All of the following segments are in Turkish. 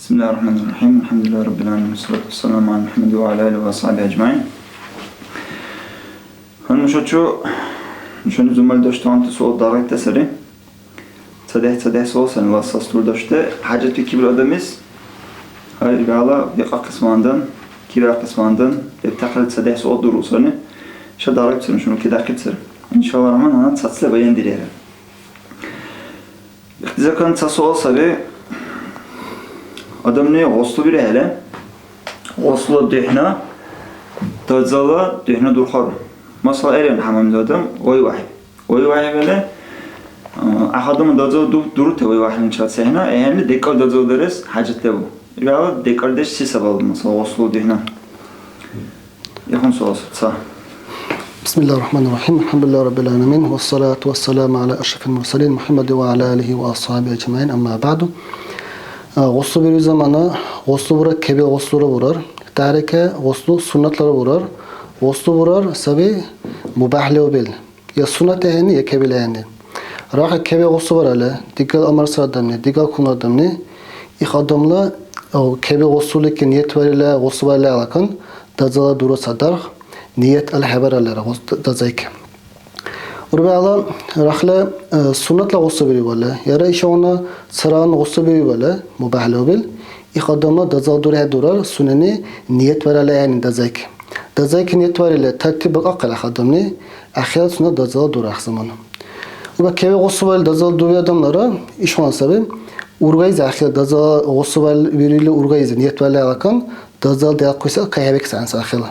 Bismillahirrahmanirrahim. Elhamdülillahi Rabbil alemin. Salatu vesselamu ala Muhammed ve ala alihi ve ashabihi ecmaîn. Hanım şunu zumal doştantı sol davet eseri. Sadeh sol sen vasas tur doşte. Hacet kibir adamız. Hayır gala yaka kısmından, kira kısmından taklit sadeh sol durusunu. Şu davet eseri şunu kidakit eseri. İnşallah rahman anat satsla bayan dilerim. İhtizakın sası olsa bir adam ne goslu bir hele goslu dehna tazala dehna durhar mesela eren hamamda adam oy vahib hele ahadımın tazala durut oy vahibin çat sehna ehli dekar tazala deriz hacette bu ya dekar deş sisa baldı mesela goslu dehna yakın soğusa Bismillahirrahmanirrahim. Elhamdülillahi Rabbil alemin. Vessalatu vesselamu ala eşrefil mursalin. Muhammed ve ala alihi ve ashabihi ecmaîn. Amma ba'du. Goslu bir zamanı goslu vurar, kebe goslu vurar. Tarike goslu sünnetleri vurar. Goslu vurar sabi mubahli bil. Ya sünnet ehni ya kebe ehni. Raha kebe goslu var ale. Dikkat amar sadamni, dikkat kun adamni. İh adamla o kebe goslulik niyet verile goslu verile alakan. Dazala duru sadar. Niyet al-haber alera dazayk. Urbala rahle sünnetla goslu biri valla. Yara işe ona sıran goslu biri valla. Mubahli bil. İkadamla dazal durar durar süneni niyet verale yani dazayk. Dazayk niyet verale tertib akal adamni. Ahir sünnet dazal durar zamanı. Uba keve goslu vel dazal duruyor adamlara iş ona sebep. Urgayız ahir dazal goslu vel biriyle urgayız niyet verale alakan dazal dayak koysa kayabek sansa ahirla.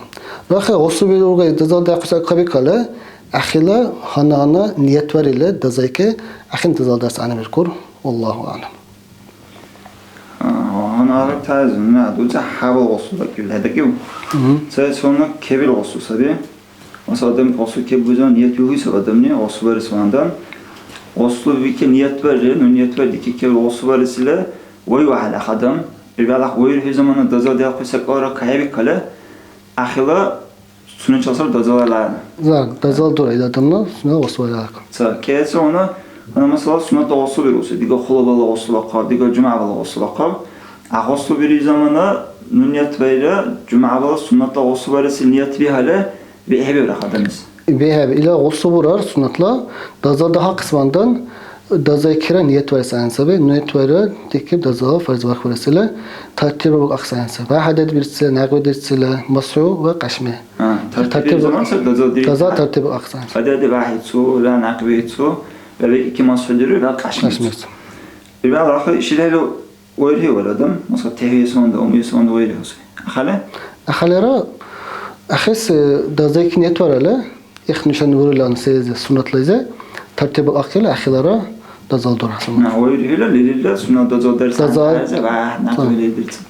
Rahe goslu bir urgayız dazal dayak koysa kabik kala ahirla hana niyet veriyle dazayke ahir dazal ders anı bir kur. Allahu alem. Hana ağır tarzı ne adı? Uca hava goslu da gül. Hede ki bu. Sonra kebir goslu sabi. Mesela adam goslu kebir bu zaman niyet yuhuysa adam ne? Goslu verir sonradan. Goslu bir ke niyet verir. Niyet verdi ki kebir goslu verirsiyle oy vahala adam. İrgalak oyur her zaman dazal dayak koysak ara kayabik kala ahirla sünnet çalışır dazalarla. Dazal duraydı adamla sünnet goslu verir alakan. Kese ona mesela sünnet goslu verir olsa. Diga khulabala goslu vakab, diga cumabala goslu vakab. Goslu bir zamanda niyet verir. Cumabala sünnetle goslu verirsi niyet bir hale ve ehbe bırak adamız. Behebe ila goslu vurar sünnetla dazal daha kısmandan dazal kira niyet verirse ansabe niyet verir tekib dazal farz vakf verirse tertib bu aksansa ve haded birisi naqve dirsiyle masu ve qaşme. Tertib zamansa dazal tertib aksansa. Haded vahid su la naqve su ve iki masuduru ve qaşme. Bir rakı işleri oyruyor adam. Mesela tehviye sonunda, umuyor sonunda oyruyor. Akhalara akhis dazal ki niyet var ala İh nişan vurulan seyze sünnetlize tertibi akıyla akhilara dazal durasın. Oyruyorlar, liriller sünnet dazal dersen. Dazal. Ve naqve dirsin.